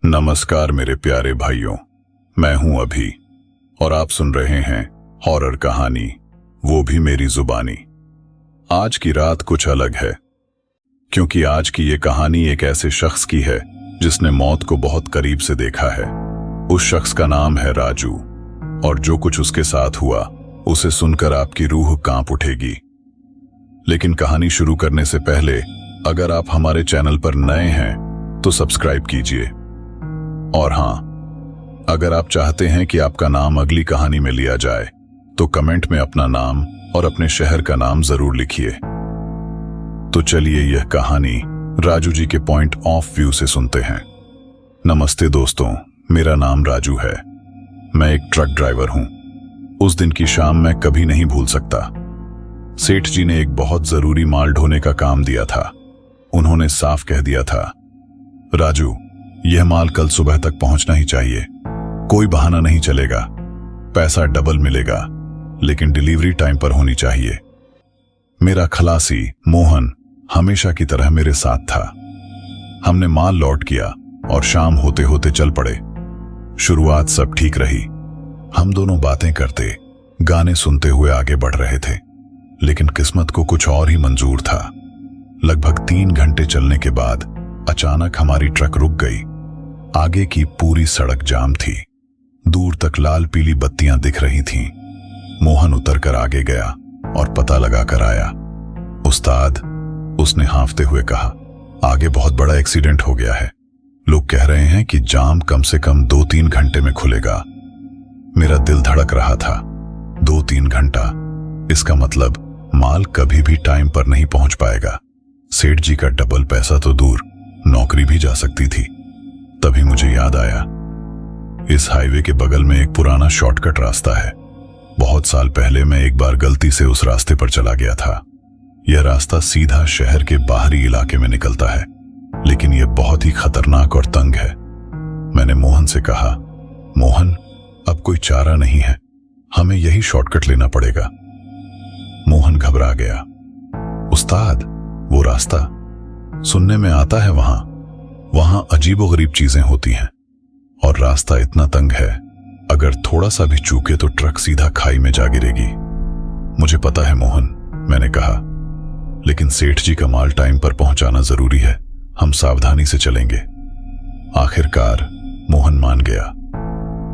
नमस्कार मेरे प्यारे भाइयों, मैं हूं अभी और आप सुन रहे हैं हॉरर कहानी, वो भी मेरी जुबानी। आज की रात कुछ अलग है क्योंकि आज की ये कहानी एक ऐसे शख्स की है जिसने मौत को बहुत करीब से देखा है। उस शख्स का नाम है राजू और जो कुछ उसके साथ हुआ उसे सुनकर आपकी रूह कांप उठेगी। लेकिन कहानी शुरू करने से पहले अगर आप हमारे चैनल पर नए हैं तो सब्सक्राइब कीजिए। और हां, अगर आप चाहते हैं कि आपका नाम अगली कहानी में लिया जाए तो कमेंट में अपना नाम और अपने शहर का नाम जरूर लिखिए। तो चलिए यह कहानी राजू जी के पॉइंट ऑफ व्यू से सुनते हैं। नमस्ते दोस्तों, मेरा नाम राजू है। मैं एक ट्रक ड्राइवर हूं। उस दिन की शाम मैं कभी नहीं भूल सकता। सेठ जी ने एक बहुत जरूरी माल ढोने का काम दिया था। उन्होंने साफ कह दिया था, राजू, यह माल कल सुबह तक पहुंचना ही चाहिए। कोई बहाना नहीं चलेगा। पैसा डबल मिलेगा, लेकिन डिलीवरी टाइम पर होनी चाहिए। मेरा खलासी मोहन हमेशा की तरह मेरे साथ था। हमने माल लोड किया और शाम होते होते चल पड़े। शुरुआत सब ठीक रही। हम दोनों बातें करते, गाने सुनते हुए आगे बढ़ रहे थे। लेकिन किस्मत को कुछ और ही मंजूर था। लगभग 3 घंटे चलने के बाद अचानक हमारी ट्रक रुक गई। आगे की पूरी सड़क जाम थी। दूर तक लाल पीली बत्तियां दिख रही थीं। मोहन उतरकर आगे गया और पता लगाकर आया। उस्ताद, उसने हांफते हुए कहा, आगे बहुत बड़ा एक्सीडेंट हो गया है। लोग कह रहे हैं कि जाम कम से कम 2-3 घंटे में खुलेगा। मेरा दिल धड़क रहा था। 2-3 घंटा, इसका मतलब माल कभी भी टाइम पर नहीं पहुंच पाएगा। सेठ जी का डबल पैसा तो दूर, नौकरी भी जा सकती थी। तभी मुझे याद आया, इस हाईवे के बगल में एक पुराना शॉर्टकट रास्ता है। बहुत साल पहले मैं एक बार गलती से उस रास्ते पर चला गया था। यह रास्ता सीधा शहर के बाहरी इलाके में निकलता है, लेकिन यह बहुत ही खतरनाक और तंग है। मैंने मोहन से कहा, मोहन, अब कोई चारा नहीं है, हमें यही शॉर्टकट लेना पड़ेगा। मोहन घबरा गया। उस्ताद, वो रास्ता सुनने में आता है वहां अजीबोगरीब चीजें होती हैं और रास्ता इतना तंग है, अगर थोड़ा सा भी चूके तो ट्रक सीधा खाई में जा गिरेगी। मुझे पता है मोहन, मैंने कहा, लेकिन सेठ जी का माल टाइम पर पहुंचाना जरूरी है। हम सावधानी से चलेंगे। आखिरकार मोहन मान गया।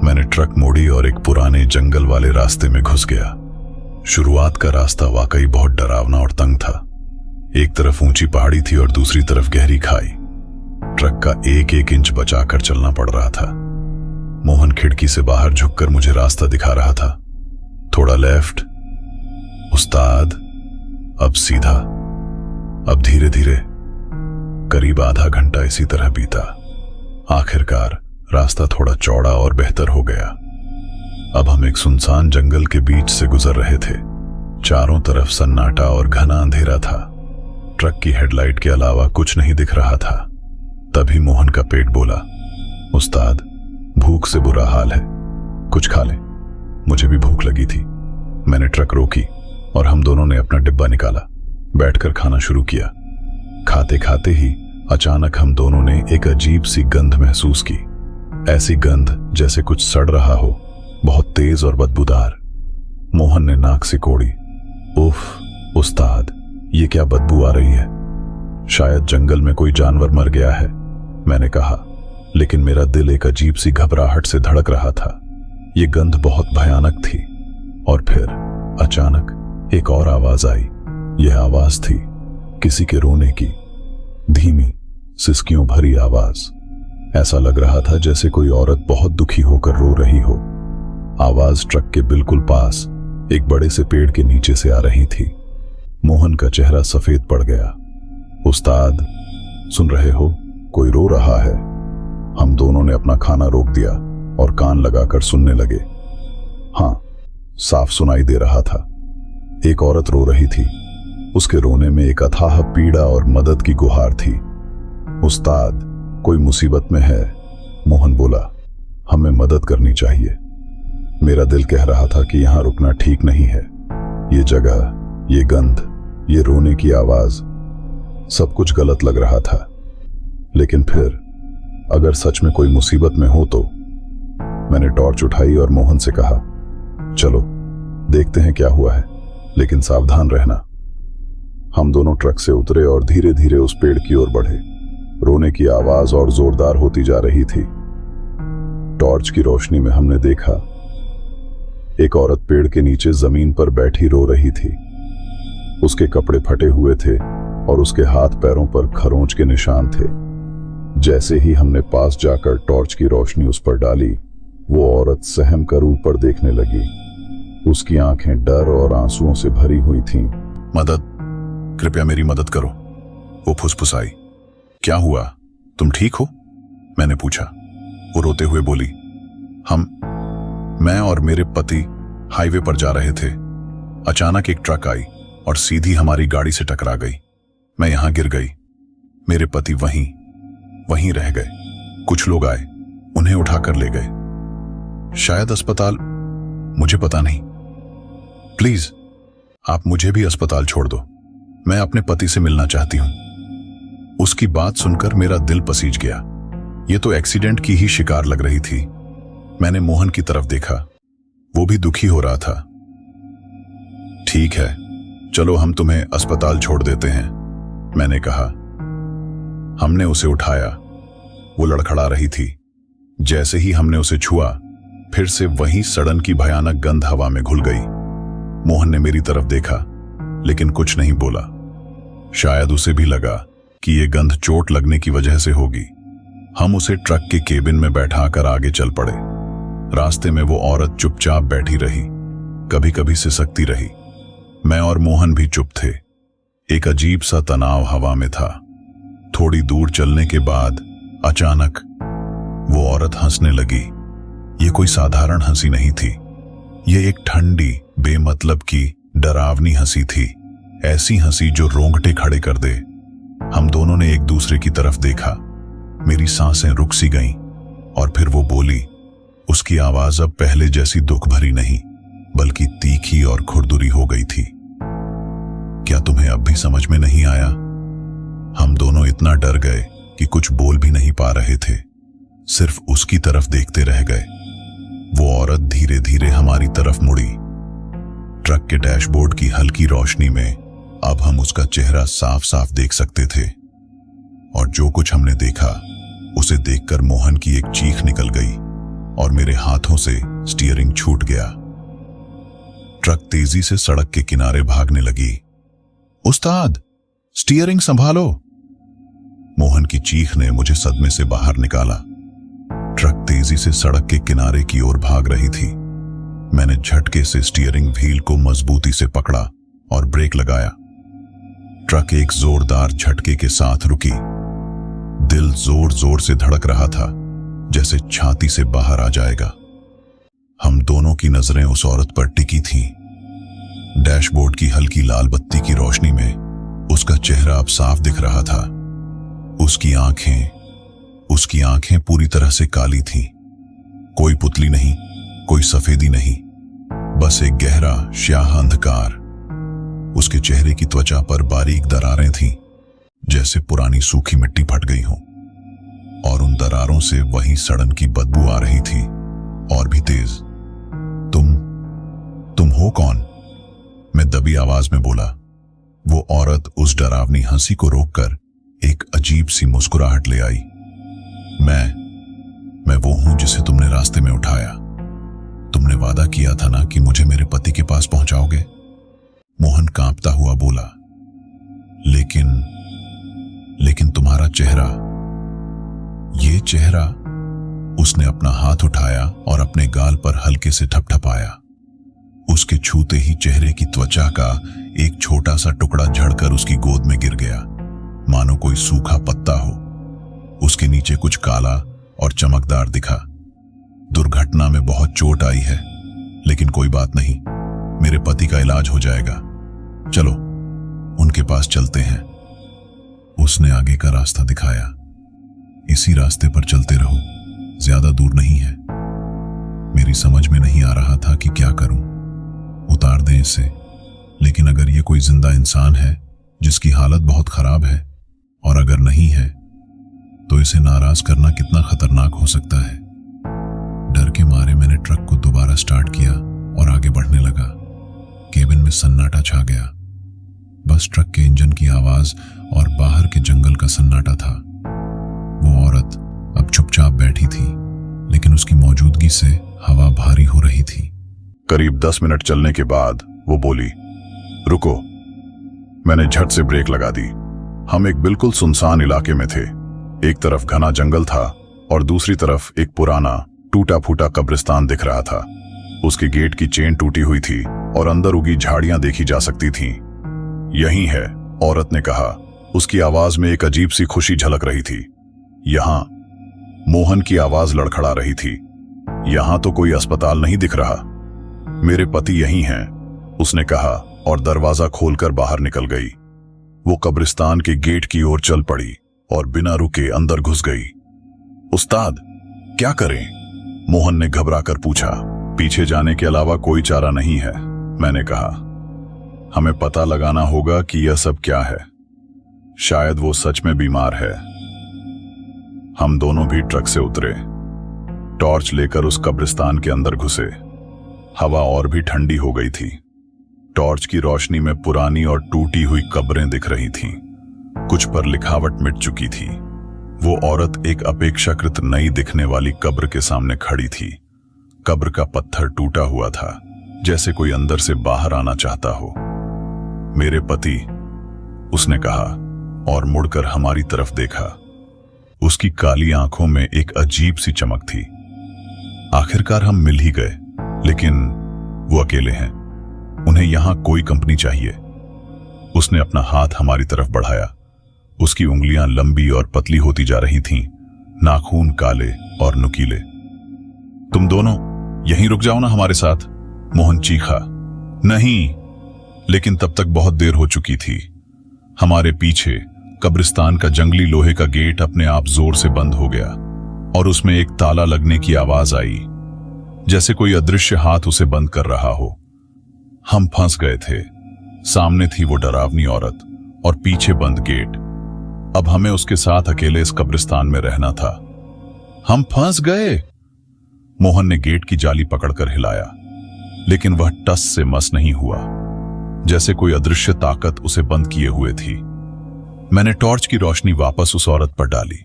मैंने ट्रक मोड़ी और एक पुराने जंगल वाले रास्ते में घुस गया। शुरुआत का रास्ता वाकई बहुत डरावना और तंग था। एक तरफ ऊंची पहाड़ी थी और दूसरी तरफ गहरी खाई। ट्रक का एक एक इंच बचाकर चलना पड़ रहा था। मोहन खिड़की से बाहर झुककर मुझे रास्ता दिखा रहा था। थोड़ा लेफ्ट उस्ताद, अब सीधा, अब धीरे धीरे। करीब आधा घंटा इसी तरह बीता। आखिरकार रास्ता थोड़ा चौड़ा और बेहतर हो गया। अब हम एक सुनसान जंगल के बीच से गुजर रहे थे। चारों तरफ सन्नाटा और घना अंधेरा था। ट्रक की हेडलाइट के अलावा कुछ नहीं दिख रहा था। तभी मोहन का पेट बोला, उस्ताद, भूख से बुरा हाल है, कुछ खा लें। मुझे भी भूख लगी थी। मैंने ट्रक रोकी और हम दोनों ने अपना डिब्बा निकाला, बैठकर खाना शुरू किया। खाते खाते ही अचानक हम दोनों ने एक अजीब सी गंध महसूस की। ऐसी गंध जैसे कुछ सड़ रहा हो, बहुत तेज और बदबूदार। मोहन ने नाक सिकोड़ी। उफ उस्ताद, ये क्या बदबू आ रही है? शायद जंगल में कोई जानवर मर गया है, मैंने कहा, लेकिन मेरा दिल एक अजीब सी घबराहट से धड़क रहा था। ये गंध बहुत भयानक थी। और फिर अचानक एक और आवाज आई। यह आवाज थी किसी के रोने की, धीमी, सिसकियों भरी आवाज। ऐसा लग रहा था जैसे कोई औरत बहुत दुखी होकर रो रही हो। आवाज ट्रक के बिल्कुल पास एक बड़े से पेड़ के नीचे से आ रही थी। मोहन का चेहरा सफेद पड़ गया। उस्ताद, सुन रहे हो? कोई रो रहा है। हम दोनों ने अपना खाना रोक दिया और कान लगाकर सुनने लगे। हां, साफ सुनाई दे रहा था। एक औरत रो रही थी। उसके रोने में एक अथाह पीड़ा और मदद की गुहार थी। उस्ताद, कोई मुसीबत में है, मोहन बोला। हमें मदद करनी चाहिए। मेरा दिल कह रहा था कि यहां रुकना ठीक नहीं है। ये जगह, ये गंध, ये रोने की आवाज, सब कुछ गलत लग रहा था। लेकिन फिर अगर सच में कोई मुसीबत में हो तो। मैंने टॉर्च उठाई और मोहन से कहा, चलो देखते हैं क्या हुआ है, लेकिन सावधान रहना। हम दोनों ट्रक से उतरे और धीरे धीरे उस पेड़ की ओर बढ़े। रोने की आवाज और जोरदार होती जा रही थी। टॉर्च की रोशनी में हमने देखा एक औरत पेड़ के नीचे जमीन पर बैठी रो रही थी। उसके कपड़े फटे हुए थे और उसके हाथ पैरों पर खरोंच के निशान थे। जैसे ही हमने पास जाकर टॉर्च की रोशनी उस पर डाली, वो औरत सहम कर ऊपर देखने लगी। उसकी आंखें डर और आंसुओं से भरी हुई थीं। मदद, कृपया मेरी मदद करो, वो फुसफुसाई। क्या हुआ, तुम ठीक हो? मैंने पूछा। वो रोते हुए बोली, मैं और मेरे पति हाईवे पर जा रहे थे। अचानक एक ट्रक आई और सीधी हमारी गाड़ी से टकरा गई। मैं यहां गिर गई। मेरे पति वहीं रह गए। कुछ लोग आए, उन्हें उठाकर ले गए। शायद अस्पताल, मुझे पता नहीं। प्लीज आप मुझे भी अस्पताल छोड़ दो, मैं अपने पति से मिलना चाहती हूं। उसकी बात सुनकर मेरा दिल पसीज गया। यह तो एक्सीडेंट की ही शिकार लग रही थी। मैंने मोहन की तरफ देखा, वो भी दुखी हो रहा था। ठीक है, चलो हम तुम्हें अस्पताल छोड़ देते हैं, मैंने कहा। हमने उसे उठाया। वो लड़खड़ा रही थी। जैसे ही हमने उसे छुआ, फिर से वही सड़न की भयानक गंध हवा में घुल गई। मोहन ने मेरी तरफ देखा, लेकिन कुछ नहीं बोला। शायद उसे भी लगा कि यह गंध चोट लगने की वजह से होगी। हम उसे ट्रक के केबिन में बैठाकर आगे चल पड़े। रास्ते में वो औरत चुपचाप बैठी रही, कभी कभी सिसकती रही। मैं और मोहन भी चुप थे। एक अजीब सा तनाव हवा में था। थोड़ी दूर चलने के बाद अचानक वो औरत हंसने लगी। ये कोई साधारण हंसी नहीं थी। ये एक ठंडी, बेमतलब की डरावनी हंसी थी। ऐसी हंसी जो रोंगटे खड़े कर दे। हम दोनों ने एक दूसरे की तरफ देखा। मेरी सांसें रुक सी गईं और फिर वो बोली। उसकी आवाज अब पहले जैसी दुख भरी नहीं, बल्कि तीखी और खुरदुरी हो गई थी। क्या तुम्हें अब भी समझ में नहीं आया? हम दोनों इतना डर गए कि कुछ बोल भी नहीं पा रहे थे, सिर्फ उसकी तरफ देखते रह गए। वो औरत धीरे धीरे हमारी तरफ मुड़ी। ट्रक के डैशबोर्ड की हल्की रोशनी में अब हम उसका चेहरा साफ साफ देख सकते थे। और जो कुछ हमने देखा, उसे देखकर मोहन की एक चीख निकल गई और मेरे हाथों से स्टीयरिंग छूट गया। ट्रक तेजी से सड़क के किनारे भागने लगी। उस्ताद, स्टीयरिंग संभालो! मोहन की चीख ने मुझे सदमे से बाहर निकाला। ट्रक तेजी से सड़क के किनारे की ओर भाग रही थी। मैंने झटके से स्टीयरिंग व्हील को मजबूती से पकड़ा और ब्रेक लगाया। ट्रक एक जोरदार झटके के साथ रुकी। दिल जोर जोर से धड़क रहा था, जैसे छाती से बाहर आ जाएगा। हम दोनों की नजरें उस औरत पर टिकी थीं। डैशबोर्ड की हल्की लाल बत्ती की रोशनी में उसका चेहरा अब साफ दिख रहा था। उसकी आंखें पूरी तरह से काली थीं। कोई पुतली नहीं, कोई सफेदी नहीं, बस एक गहरा स्याह अंधकार। उसके चेहरे की त्वचा पर बारीक दरारें थीं, जैसे पुरानी सूखी मिट्टी फट गई हो। और उन दरारों से वही सड़न की बदबू आ रही थी, और भी तेज। तुम हो कौन? मैं दबी आवाज में बोला। वो औरत उस डरावनी हंसी को रोककर एक अजीब सी मुस्कुराहट ले आई। मैं वो हूं जिसे तुमने रास्ते में उठाया। तुमने वादा किया था ना कि मुझे मेरे पति के पास पहुंचाओगे? मोहन कांपता हुआ बोला। लेकिन तुम्हारा चेहरा, ये चेहरा। उसने अपना हाथ उठाया और अपने गाल पर हल्के से ठपठपाया। उसके छूते ही चेहरे की त्वचा का एक छोटा सा टुकड़ा झड़कर उसकी गोद में गिर गया, मानो कोई सूखा पत्ता हो। उसके नीचे कुछ काला और चमकदार दिखा। दुर्घटना में बहुत चोट आई है, लेकिन कोई बात नहीं, मेरे पति का इलाज हो जाएगा। चलो उनके पास चलते हैं। उसने आगे का रास्ता दिखाया। इसी रास्ते पर चलते रहो, ज्यादा दूर नहीं है। मेरी समझ में नहीं आ रहा था कि क्या करूं। उतार दें इसे, लेकिन अगर ये कोई जिंदा इंसान है जिसकी हालत बहुत खराब है, और अगर नहीं है तो इसे नाराज करना कितना खतरनाक हो सकता है। डर के मारे मैंने ट्रक को दोबारा स्टार्ट किया और आगे बढ़ने लगा। केबिन में सन्नाटा छा गया। बस ट्रक के इंजन की आवाज और बाहर के जंगल का सन्नाटा था। वो औरत अब चुपचाप बैठी थी, लेकिन उसकी मौजूदगी से हवा भारी हो रही थी। करीब 10 मिनट चलने के बाद वो बोली, रुको। मैंने झट से ब्रेक लगा दी। हम एक बिल्कुल सुनसान इलाके में थे। एक तरफ घना जंगल था और दूसरी तरफ एक पुराना टूटा फूटा कब्रिस्तान दिख रहा था। उसके गेट की चेन टूटी हुई थी और अंदर उगी झाड़ियां देखी जा सकती थीं। यही है, औरत ने कहा। उसकी आवाज में एक अजीब सी खुशी झलक रही थी। यहां, मोहन की आवाज लड़खड़ा रही थी। यहां तो कोई अस्पताल नहीं दिख रहा। मेरे पति यही हैं, उसने कहा और दरवाजा खोलकर बाहर निकल गई। वो कब्रिस्तान के गेट की ओर चल पड़ी और बिना रुके अंदर घुस गई। उस्ताद, क्या करें? मोहन ने घबराकर पूछा। पीछे जाने के अलावा कोई चारा नहीं है, मैंने कहा। हमें पता लगाना होगा कि यह सब क्या है। शायद वो सच में बीमार है। हम दोनों भी ट्रक से उतरे, टॉर्च लेकर उस कब्रिस्तान के अंदर घुसे। हवा और भी ठंडी हो गई थी। टॉर्च की रोशनी में पुरानी और टूटी हुई कब्रें दिख रही थीं। कुछ पर लिखावट मिट चुकी थी। वो औरत एक अपेक्षाकृत नई दिखने वाली कब्र के सामने खड़ी थी। कब्र का पत्थर टूटा हुआ था, जैसे कोई अंदर से बाहर आना चाहता हो। मेरे पति, उसने कहा और मुड़कर हमारी तरफ देखा। उसकी काली आंखों में एक अजीब सी चमक थी। आखिरकार हम मिल ही गए, लेकिन वो अकेले हैं। उन्हें यहां कोई कंपनी चाहिए। उसने अपना हाथ हमारी तरफ बढ़ाया। उसकी उंगलियां लंबी और पतली होती जा रही थीं, नाखून काले और नुकीले। तुम दोनों यहीं रुक जाओ ना हमारे साथ, मोहन चीखा। नहीं, लेकिन तब तक बहुत देर हो चुकी थी। हमारे पीछे कब्रिस्तान का जंगली लोहे का गेट अपने आप जोर से बंद हो गया और उसमें एक ताला लगने की आवाज आई, जैसे कोई अदृश्य हाथ उसे बंद कर रहा हो। हम फंस गए थे। सामने थी वो डरावनी औरत और पीछे बंद गेट। अब हमें उसके साथ अकेले इस कब्रिस्तान में रहना था। हम फंस गए। मोहन ने गेट की जाली पकड़कर हिलाया, लेकिन वह टस से मस नहीं हुआ, जैसे कोई अदृश्य ताकत उसे बंद किए हुए थी। मैंने टॉर्च की रोशनी वापस उस औरत पर डाली।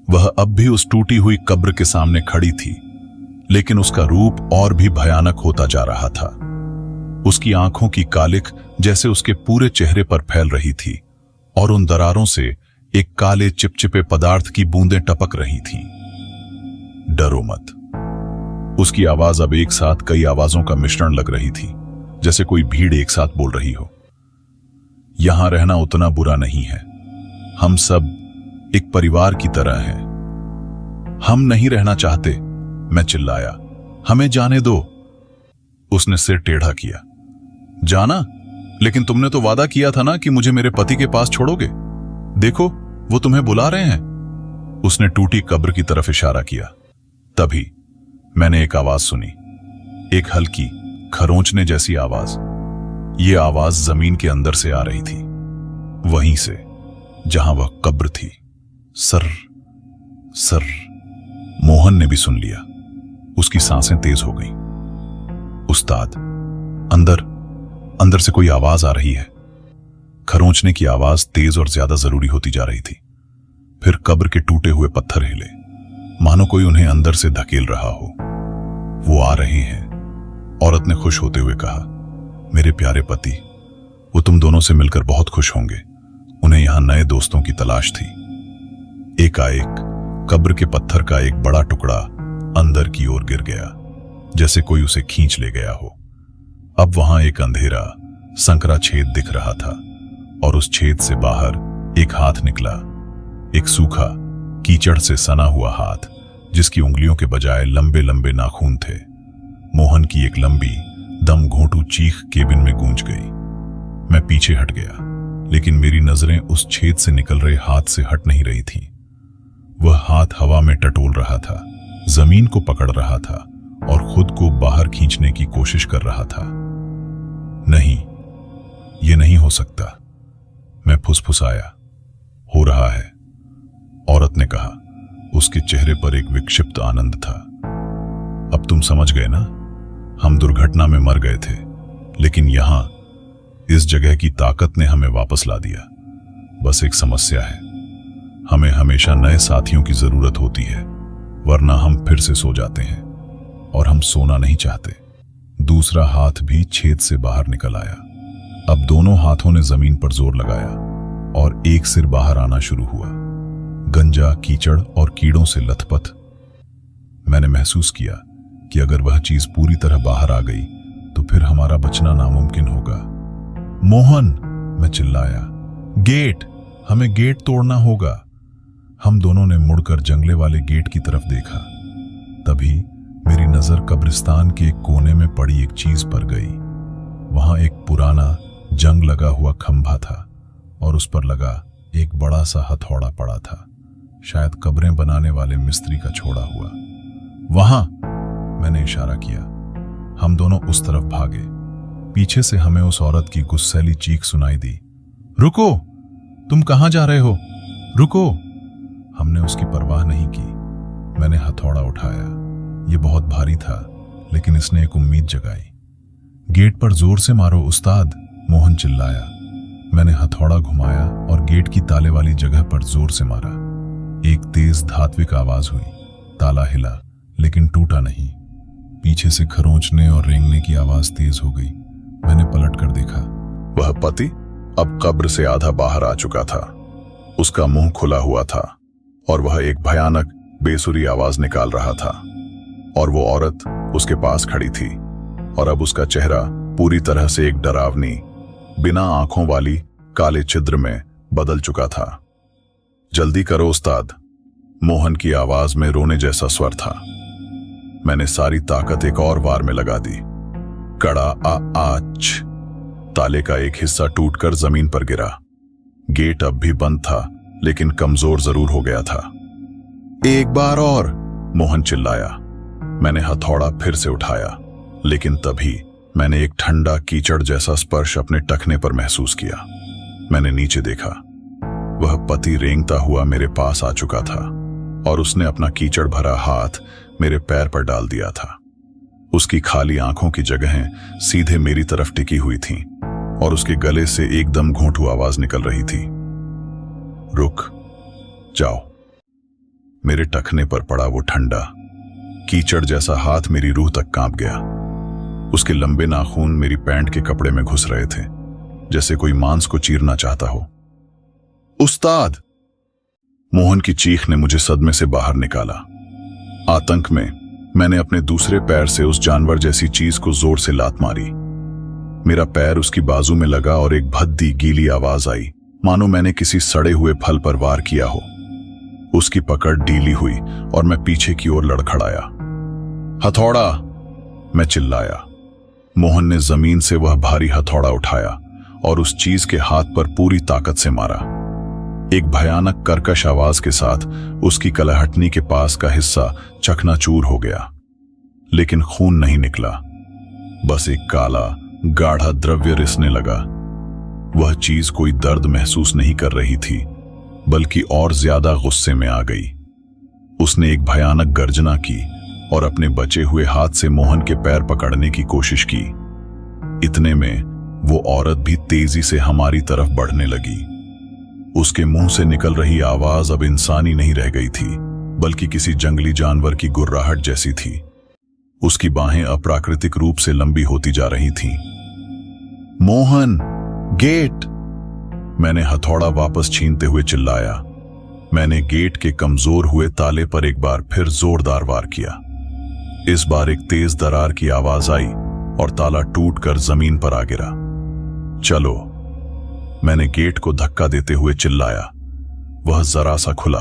वह अब भी उस टूटी हुई कब्र के सामने खड़ी थी, लेकिन उसका रूप और भी भयानक होता जा रहा था। उसकी आंखों की कालिख जैसे उसके पूरे चेहरे पर फैल रही थी और उन दरारों से एक काले चिपचिपे पदार्थ की बूंदें टपक रही थीं। डरो मत। उसकी आवाज अब एक साथ कई आवाजों का मिश्रण लग रही थी, जैसे कोई भीड़ एक साथ बोल रही हो। यहां रहना उतना बुरा नहीं है। हम सब एक परिवार की तरह हैं। हम नहीं रहना चाहते, मैं चिल्लाया। हमें जाने दो। उसने सिर टेढ़ा किया। जाना? लेकिन तुमने तो वादा किया था ना कि मुझे मेरे पति के पास छोड़ोगे। देखो, वो तुम्हें बुला रहे हैं। उसने टूटी कब्र की तरफ इशारा किया। तभी मैंने एक आवाज सुनी, एक हल्की खरोंचने जैसी आवाज। ये आवाज जमीन के अंदर से आ रही थी, वहीं से जहां वह कब्र थी। Sir sir. मोहन ने भी सुन लिया। उसकी सांसें तेज हो गईं। उस्ताद, अंदर अंदर से कोई आवाज आ रही है। खरोंचने की आवाज तेज और ज्यादा जरूरी होती जा रही थी। फिर कब्र के टूटे हुए पत्थर हिले, मानो कोई उन्हें अंदर से धकेल रहा हो। वो आ रहे हैं, औरत ने खुश होते हुए कहा। मेरे प्यारे पति, वो तुम दोनों से मिलकर बहुत खुश होंगे। उन्हें यहां नए दोस्तों की तलाश थी। एकाएक कब्र के पत्थर का एक बड़ा टुकड़ा अंदर की ओर गिर गया, जैसे कोई उसे खींच ले गया हो। अब वहां एक अंधेरा संकरा छेद दिख रहा था और उस छेद से बाहर एक हाथ निकला, एक सूखा कीचड़ से सना हुआ हाथ, जिसकी उंगलियों के बजाय लंबे लंबे नाखून थे। मोहन की एक लंबी दम घोंटू चीख केबिन में गूंज गई। मैं पीछे हट गया, लेकिन मेरी नजरें उस छेद से निकल रहे हाथ से हट नहीं रही थीं। वह हाथ हवा में टटोल रहा था, जमीन को पकड़ रहा था और खुद को बाहर खींचने की कोशिश कर रहा था। नहीं, यह नहीं हो सकता, मैं फुसफुसाया। हो रहा है। औरत ने कहा। उसके चेहरे पर एक विक्षिप्त आनंद था। अब तुम समझ गए ना, हम दुर्घटना में मर गए थे, लेकिन यहां इस जगह की ताकत ने हमें वापस ला दिया। बस एक समस्या है, हमें हमेशा नए साथियों की जरूरत होती है, वरना हम फिर से सो जाते हैं, और हम सोना नहीं चाहते। दूसरा हाथ भी छेद से बाहर निकल आया। अब दोनों हाथों ने जमीन पर जोर लगाया और एक सिर बाहर आना शुरू हुआ, गंजा, कीचड़ और कीड़ों से लथपथ। मैंने महसूस किया कि अगर वह चीज पूरी तरह बाहर आ गई तो फिर हमारा बचना नामुमकिन होगा। मोहन, मैं चिल्लाया, गेट, हमें गेट तोड़ना होगा। हम दोनों ने मुड़कर जंगले वाले गेट की तरफ देखा। तभी मेरी नजर कब्रिस्तान के एक कोने में पड़ी एक चीज पर गई। वहां एक पुराना जंग लगा हुआ खंभा था और उस पर लगा एक बड़ा सा हथौड़ा पड़ा था, शायद कब्रें बनाने वाले मिस्त्री का छोड़ा हुआ। वहां, मैंने इशारा किया। हम दोनों उस तरफ भागे। पीछे से हमें उस औरत की गुस्सैली चीख सुनाई दी, रुको, तुम कहां जा रहे हो, रुको। हमने उसकी परवाह नहीं की। मैंने हथौड़ा उठाया। यह बहुत भारी था, लेकिन इसने एक उम्मीद जगाई। गेट पर जोर से मारो उस्ताद, मोहन चिल्लाया। मैंने हथौड़ा घुमाया और गेट की ताले वाली जगह पर जोर से मारा। एक तेज धात्विक आवाज हुई। ताला हिला, लेकिन टूटा नहीं। पीछे से खरोंचने और रेंगने की आवाज तेज हो गई। मैंने पलट कर देखा। वह पति अब कब्र से आधा बाहर आ चुका था। उसका मुंह खुला हुआ था और वह एक भयानक बेसुरी आवाज निकाल रहा था, और वो औरत उसके पास खड़ी थी, और अब उसका चेहरा पूरी तरह से एक डरावनी, बिना आंखों वाली काले छिद्र में बदल चुका था। जल्दी करो उस्ताद, मोहन की आवाज में रोने जैसा स्वर था। मैंने सारी ताकत एक और वार में लगा दी। कड़ा आच। ताले का एक हिस्सा टूटकर जमीन पर गिरा। गेट अब भी बंद था, लेकिन कमजोर जरूर हो गया था। एक बार और, मोहन चिल्लाया। मैंने हथौड़ा फिर से उठाया, लेकिन तभी मैंने एक ठंडा कीचड़ जैसा स्पर्श अपने टखने पर महसूस किया। मैंने नीचे देखा। वह पति रेंगता हुआ मेरे पास आ चुका था और उसने अपना कीचड़ भरा हाथ मेरे पैर पर डाल दिया था। उसकी खाली आंखों की जगहें सीधे मेरी तरफ टिकी हुई थीं और उसके गले से एकदम घोंटू आवाज निकल रही थी, रुक जाओ। मेरे टखने पर पड़ा वो ठंडा कीचड़ जैसा हाथ मेरी रूह तक कांप गया। उसके लंबे नाखून मेरी पैंट के कपड़े में घुस रहे थे, जैसे कोई मांस को चीरना चाहता हो। उस्ताद! मोहन की चीख ने मुझे सदमे से बाहर निकाला। आतंक में मैंने अपने दूसरे पैर से उस जानवर जैसी चीज को जोर से लात मारी। मेरा पैर उसकी बाजू में लगा और एक भद्दी गीली आवाज आई, मानो मैंने किसी सड़े हुए फल पर वार किया हो। उसकी पकड़ ढीली हुई और मैं पीछे की ओर लड़खड़ाया। हथौड़ा! मैं चिल्लाया। मोहन ने जमीन से वह भारी हथौड़ा उठाया और उस चीज के हाथ पर पूरी ताकत से मारा। एक भयानक कर्कश आवाज के साथ उसकी कलहटनी के पास का हिस्सा चकनाचूर हो गया, लेकिन खून नहीं निकला। बस एक काला गाढ़ा द्रव्य रिसने लगा। वह चीज कोई दर्द महसूस नहीं कर रही थी, बल्कि और ज्यादा गुस्से में आ गई। उसने एक भयानक गर्जना की और अपने बचे हुए हाथ से मोहन के पैर पकड़ने की कोशिश की। इतने में वो औरत भी तेजी से हमारी तरफ बढ़ने लगी। उसके मुंह से निकल रही आवाज अब इंसानी नहीं रह गई थी, बल्कि किसी जंगली जानवर की गुर्राहट जैसी थी। उसकी बाहें अप्राकृतिक रूप से लंबी होती जा रही थीं। मोहन, गेट! मैंने हथौड़ा वापस छीनते हुए चिल्लाया। मैंने गेट के कमजोर हुए ताले पर एक बार फिर जोरदार वार किया। इस बार एक तेज दरार की आवाज आई और ताला टूटकर जमीन पर आ गिरा। चलो, मैंने गेट को धक्का देते हुए चिल्लाया। वह जरा सा खुला।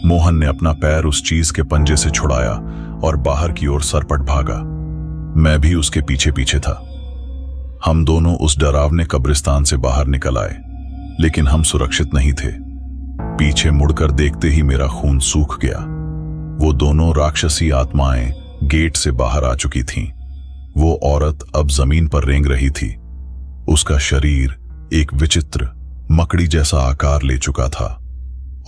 मोहन ने अपना पैर उस चीज के पंजे से छुड़ाया और बाहर की ओर सरपट भागा। मैं भी उसके पीछे पीछे था। हम दोनों उस डरावने कब्रिस्तान से बाहर निकल आए, लेकिन हम सुरक्षित नहीं थे। पीछे मुड़कर देखते ही मेरा खून सूख गया। वो दोनों राक्षसी आत्माएं गेट से बाहर आ चुकी थीं। वो औरत अब जमीन पर रेंग रही थी। उसका शरीर एक विचित्र मकड़ी जैसा आकार ले चुका था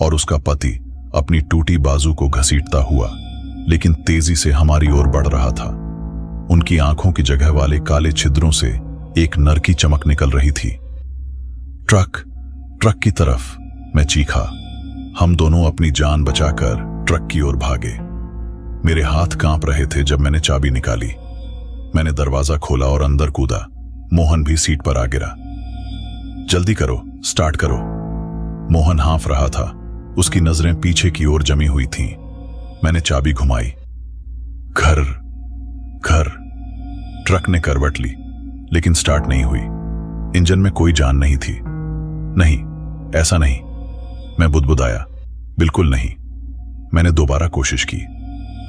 और उसका पति अपनी टूटी बाजू को घसीटता हुआ, लेकिन तेजी से हमारी ओर बढ़ रहा था। उनकी आंखों की जगह वाले काले छिद्रों से एक नर की चमक निकल रही थी। ट्रक की तरफ, मैं चीखा। हम दोनों अपनी जान बचाकर ट्रक की ओर भागे। मेरे हाथ कांप रहे थे जब मैंने चाबी निकाली। मैंने दरवाजा खोला और अंदर कूदा। मोहन भी सीट पर आ गिरा। जल्दी करो, स्टार्ट करो। मोहन हाँफ रहा था, उसकी नजरें पीछे की ओर जमी हुई थीं। मैंने चाबी घुमाई। घर। ट्रक ने करवट ली, लेकिन स्टार्ट नहीं हुई। इंजन में कोई जान नहीं थी। नहीं, ऐसा नहीं, मैं बुदबुदाया। बिल्कुल नहीं। मैंने दोबारा कोशिश की।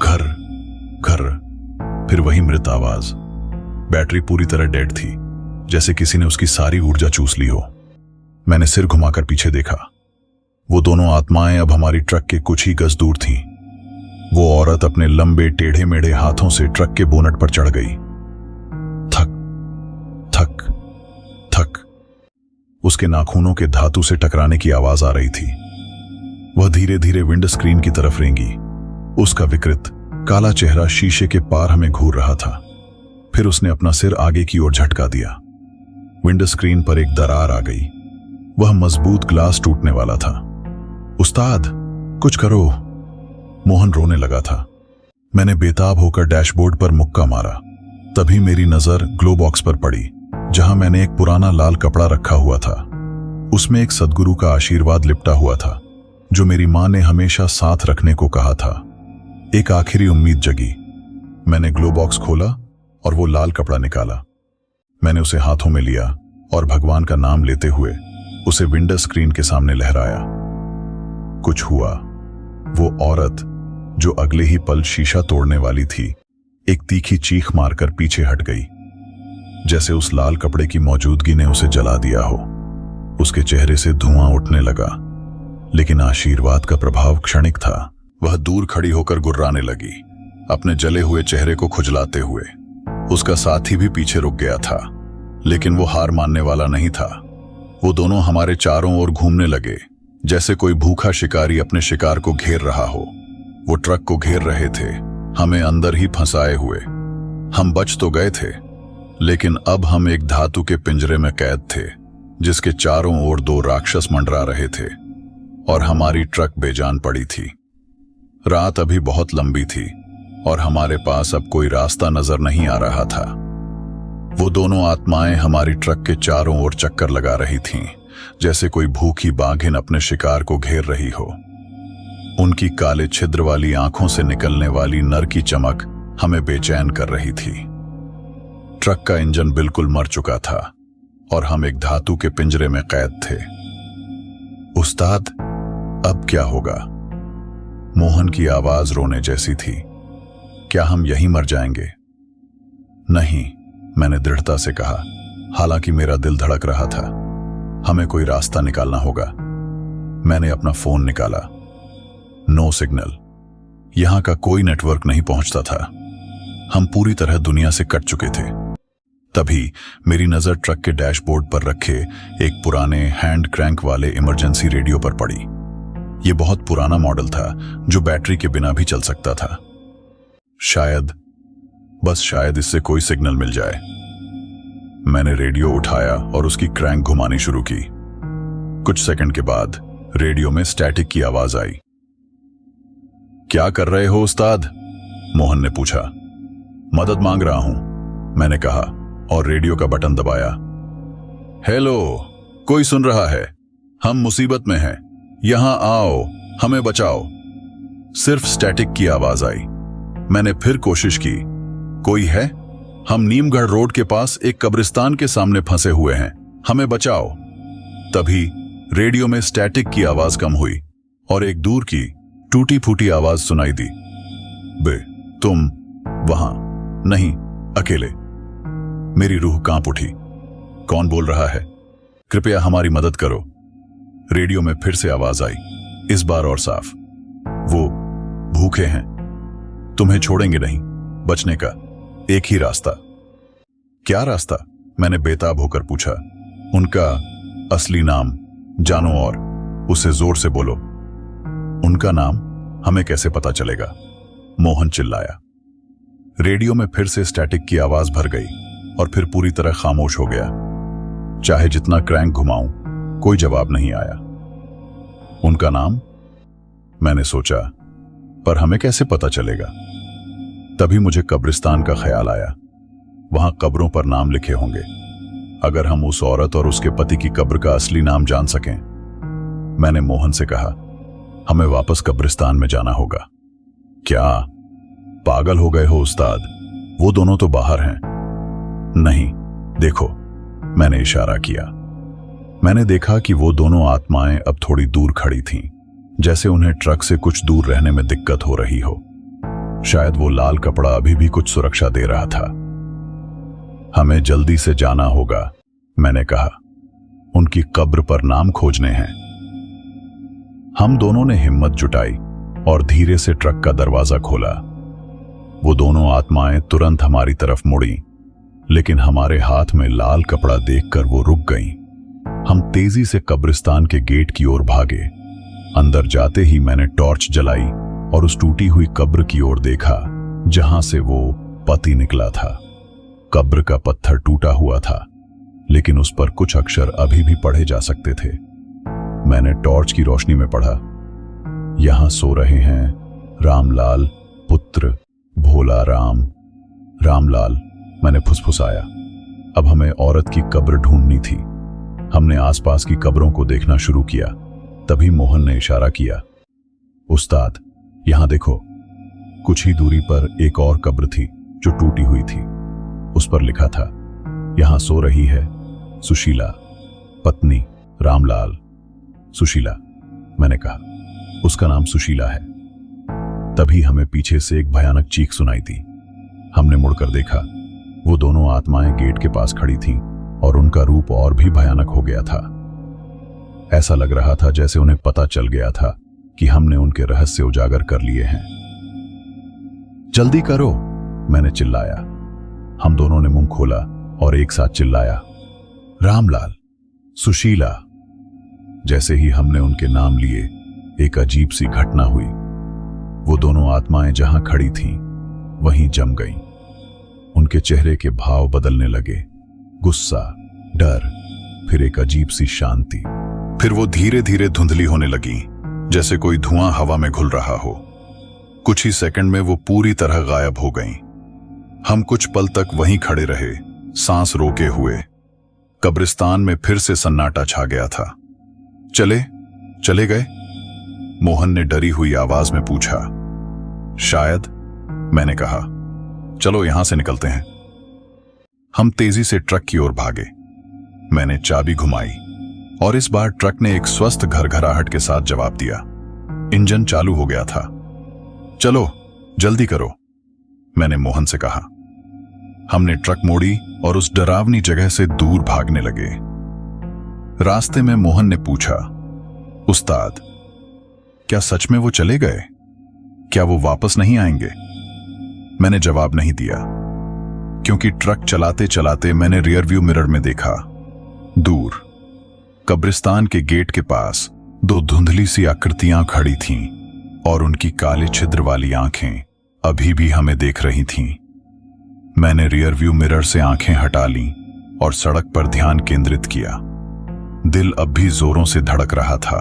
घर। फिर वही मृत आवाज। बैटरी पूरी तरह डेड थी, जैसे किसी ने उसकी सारी ऊर्जा चूस ली हो। मैंने सिर घुमाकर पीछे देखा। वो दोनों आत्माएं अब हमारी ट्रक के कुछ ही गज दूर थीं। वो औरत अपने लंबे टेढ़े मेढ़े हाथों से ट्रक के बोनट पर चढ़ गई। थक उसके नाखूनों के धातु से टकराने की आवाज आ रही थी। वह धीरे धीरे विंड स्क्रीन की तरफ रेंगी। उसका विकृत काला चेहरा शीशे के पार हमें घूर रहा था। फिर उसने अपना सिर आगे की ओर झटका दिया। विंड स्क्रीन पर एक दरार आ गई। वह मजबूत ग्लास टूटने वाला था। उस्ताद, कुछ करो। मोहन रोने लगा था। मैंने बेताब होकर डैशबोर्ड पर मुक्का मारा। तभी मेरी नजर ग्लो बॉक्स पर पड़ी, जहां मैंने एक पुराना लाल कपड़ा रखा हुआ था। उसमें एक सद्गुरु का आशीर्वाद लिपटा हुआ था, जो मेरी मां ने हमेशा साथ रखने को कहा था। एक आखिरी उम्मीद जगी। मैंने ग्लो बॉक्स खोला और वो लाल कपड़ा निकाला। मैंने उसे हाथों में लिया और भगवान का नाम लेते हुए उसे विंडो स्क्रीन के सामने लहराया। कुछ हुआ। वो औरत, जो अगले ही पल शीशा तोड़ने वाली थी, एक तीखी चीख मारकर पीछे हट गई, जैसे उस लाल कपड़े की मौजूदगी ने उसे जला दिया हो। उसके चेहरे से धुआं उठने लगा, लेकिन आशीर्वाद का प्रभाव क्षणिक था। वह दूर खड़ी होकर गुर्राने लगी, अपने जले हुए चेहरे को खुजलाते हुए। उसका साथी भी पीछे रुक गया था, लेकिन वो हार मानने वाला नहीं था। वो दोनों हमारे चारों ओर घूमने लगे, जैसे कोई भूखा शिकारी अपने शिकार को घेर रहा हो। वो ट्रक को घेर रहे थे, हमें अंदर ही फंसाए हुए। हम बच तो गए थे, लेकिन अब हम एक धातु के पिंजरे में कैद थे, जिसके चारों ओर दो राक्षस मंडरा रहे थे, और हमारी ट्रक बेजान पड़ी थी। रात अभी बहुत लंबी थी और हमारे पास अब कोई रास्ता नजर नहीं आ रहा था। वो दोनों आत्माएं हमारी ट्रक के चारों ओर चक्कर लगा रही थीं, जैसे कोई भूखी बाघिन अपने शिकार को घेर रही हो। उनकी काले छिद्र वाली आंखों से निकलने वाली नर की चमक हमें बेचैन कर रही थी। ट्रक का इंजन बिल्कुल मर चुका था और हम एक धातु के पिंजरे में कैद थे। उस्ताद, अब क्या होगा? मोहन की आवाज रोने जैसी थी। क्या हम यहीं मर जाएंगे? नहीं, मैंने दृढ़ता से कहा, हालांकि मेरा दिल धड़क रहा था। हमें कोई रास्ता निकालना होगा। मैंने अपना फोन निकाला। No signal. यहां का कोई नेटवर्क नहीं पहुंचता था। हम पूरी तरह दुनिया से कट चुके थे। तभी मेरी नजर ट्रक के डैशबोर्ड पर रखे एक पुराने हैंड क्रैंक वाले इमरजेंसी रेडियो पर पड़ी। यह बहुत पुराना मॉडल था, जो बैटरी के बिना भी चल सकता था। शायद, बस शायद इससे कोई सिग्नल मिल जाए। मैंने रेडियो उठाया और उसकी क्रैंक घुमानी शुरू की। कुछ सेकंड के बाद रेडियो में स्टैटिक की आवाज आई। क्या कर रहे हो उस्ताद? मोहन ने पूछा। मदद मांग रहा हूं, मैंने कहा और रेडियो का बटन दबाया। हेलो, कोई सुन रहा है? हम मुसीबत में हैं, यहां आओ, हमें बचाओ। सिर्फ स्टैटिक की आवाज आई। मैंने फिर कोशिश की। कोई है? हम नीमगढ़ रोड के पास एक कब्रिस्तान के सामने फंसे हुए हैं, हमें बचाओ। तभी रेडियो में स्टैटिक की आवाज कम हुई और एक दूर की टूटी फूटी आवाज सुनाई दी। बे, तुम वहां नहीं, अकेले। मेरी रूह कांप उठी। कौन बोल रहा है? कृपया हमारी मदद करो। रेडियो में फिर से आवाज आई, इस बार और साफ। वो भूखे हैं, तुम्हें छोड़ेंगे नहीं। बचने का एक ही रास्ता। क्या रास्ता? मैंने बेताब होकर पूछा। उनका असली नाम जानो और उसे जोर से बोलो। उनका नाम हमें कैसे पता चलेगा? मोहन चिल्लाया। रेडियो में फिर से स्टैटिक की आवाज भर गई और फिर पूरी तरह खामोश हो गया। चाहे जितना क्रैंक घुमाऊं, कोई जवाब नहीं आया। उनका नाम? मैंने सोचा, पर हमें कैसे पता चलेगा? तभी मुझे कब्रिस्तान का ख्याल आया। वहां कब्रों पर नाम लिखे होंगे। अगर हम उस औरत और उसके पति की कब्र का असली नाम जान सकें। मैंने मोहन से कहा, हमें वापस कब्रिस्तान में जाना होगा। क्या पागल हो गए हो उस्ताद? वो दोनों तो बाहर हैं। नहीं, देखो, मैंने इशारा किया। मैंने देखा कि वो दोनों आत्माएं अब थोड़ी दूर खड़ी थीं, जैसे उन्हें ट्रक से कुछ दूर रहने में दिक्कत हो रही हो। शायद वो लाल कपड़ा अभी भी कुछ सुरक्षा दे रहा था। हमें जल्दी से जाना होगा, मैंने कहा। उनकी कब्र पर नाम खोजने हैं। हम दोनों ने हिम्मत जुटाई और धीरे से ट्रक का दरवाजा खोला। वो दोनों आत्माएं तुरंत हमारी तरफ मुड़ी, लेकिन हमारे हाथ में लाल कपड़ा देखकर वो रुक गईं। हम तेजी से कब्रिस्तान के गेट की ओर भागे। अंदर जाते ही मैंने टॉर्च जलाई और उस टूटी हुई कब्र की ओर देखा, जहां से वो पति निकला था। कब्र का पत्थर टूटा हुआ था, लेकिन उस पर कुछ अक्षर अभी भी पढ़े जा सकते थे। मैंने टॉर्च की रोशनी में पढ़ा, यहां सो रहे हैं रामलाल पुत्र भोला राम। रामलाल, मैंने फुसफुसाया। अब हमें औरत की कब्र ढूंढनी थी। हमने आसपास की कब्रों को देखना शुरू किया। तभी मोहन ने इशारा किया, उस्ताद, यहां देखो। कुछ ही दूरी पर एक और कब्र थी जो टूटी हुई थी। उस पर लिखा था, यहां सो रही है सुशीला, पत्नी रामलाल। सुशीला, मैंने कहा, उसका नाम सुशीला है। तभी हमें पीछे से एक भयानक चीख सुनाई दी। हमने मुड़कर देखा। वो दोनों आत्माएं गेट के पास खड़ी थीं और उनका रूप और भी भयानक हो गया था। ऐसा लग रहा था जैसे उन्हें पता चल गया था कि हमने उनके रहस्य उजागर कर लिए हैं। जल्दी करो, मैंने चिल्लाया। हम दोनों ने मुंह खोला और एक साथ चिल्लाया, रामलाल, सुशीला। जैसे ही हमने उनके नाम लिए, एक अजीब सी घटना हुई। वो दोनों आत्माएं जहां खड़ी थीं, वहीं जम गईं। उनके चेहरे के भाव बदलने लगे, गुस्सा, डर, फिर एक अजीब सी शांति। फिर वो धीरे धीरे धुंधली होने लगी, जैसे कोई धुआं हवा में घुल रहा हो। कुछ ही सेकंड में वो पूरी तरह गायब हो गईं। हम कुछ पल तक वहीं खड़े रहे, सांस रोके हुए। कब्रिस्तान में फिर से सन्नाटा छा गया था। चले गए? मोहन ने डरी हुई आवाज में पूछा। शायद, मैंने कहा। चलो यहां से निकलते हैं। हम तेजी से ट्रक की ओर भागे। मैंने चाबी घुमाई और इस बार ट्रक ने एक स्वस्थ घरघराहट के साथ जवाब दिया। इंजन चालू हो गया था। चलो जल्दी करो, मैंने मोहन से कहा। हमने ट्रक मोड़ी और उस डरावनी जगह से दूर भागने लगे। रास्ते में मोहन ने पूछा, उस्ताद, क्या सच में वो चले गए? क्या वो वापस नहीं आएंगे? मैंने जवाब नहीं दिया, क्योंकि ट्रक चलाते चलाते मैंने रियर व्यू मिरर में देखा, दूर कब्रिस्तान के गेट के पास दो धुंधली सी आकृतियां खड़ी थीं और उनकी काले छिद्र वाली आंखें अभी भी हमें देख रही थीं। मैंने रियर व्यू मिरर से आंखें हटा लीं और सड़क पर ध्यान केंद्रित किया। दिल अब भी जोरों से धड़क रहा था।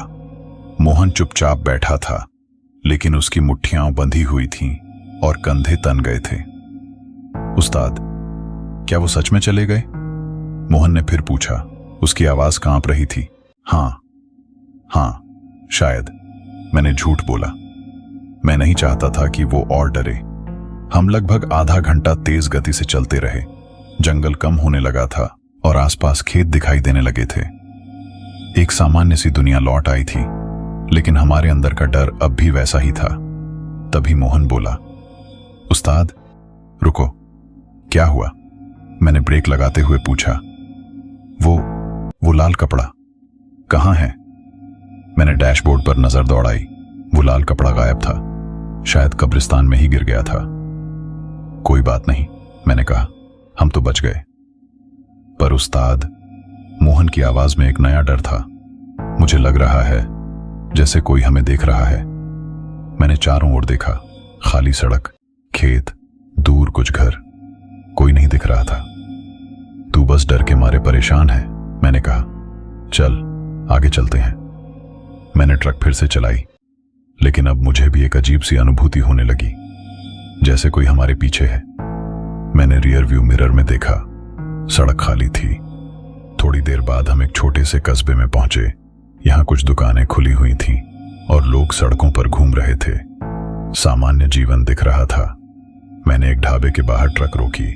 मोहन चुपचाप बैठा था, लेकिन उसकी मुट्ठियां बंधी हुई थीं और कंधे तन गए थे। उस्ताद, क्या वो सच में चले गए? मोहन ने फिर पूछा। उसकी आवाज कांप रही थी। हाँ, शायद, मैंने झूठ बोला। मैं नहीं चाहता था कि वो और डरे। हम लगभग आधा घंटा तेज गति से चलते रहे। जंगल कम होने लगा था और आसपास खेत दिखाई देने लगे थे। एक सामान्य सी दुनिया लौट आई थी, लेकिन हमारे अंदर का डर अब भी वैसा ही था। तभी मोहन बोला, उस्ताद, रुको। क्या हुआ? मैंने ब्रेक लगाते हुए पूछा। वो लाल कपड़ा कहां है? मैंने डैशबोर्ड पर नजर दौड़ाई। वो लाल कपड़ा गायब था। शायद कब्रिस्तान में ही गिर गया था। कोई बात नहीं, मैंने कहा, हम तो बच गए। पर उस्ताद, मोहन की आवाज में एक नया डर था। मुझे लग रहा है जैसे कोई हमें देख रहा है, मैंने चारों ओर देखा, खाली सड़क, खेत, दूर कुछ घर, कोई नहीं दिख रहा था। तू बस डर के मारे परेशान है, मैंने कहा। चल आगे चलते हैं। मैंने ट्रक फिर से चलाई, लेकिन अब मुझे भी एक अजीब सी अनुभूति होने लगी, जैसे कोई हमारे पीछे है। मैंने रियर व्यू मिरर में देखा, सड़क खाली थी। थोड़ी देर बाद हम एक छोटे से कस्बे में पहुंचे। यहां कुछ दुकानें खुली हुई थीं और लोग सड़कों पर घूम रहे थे। सामान्य जीवन दिख रहा था। मैंने एक ढाबे के बाहर ट्रक रोकी।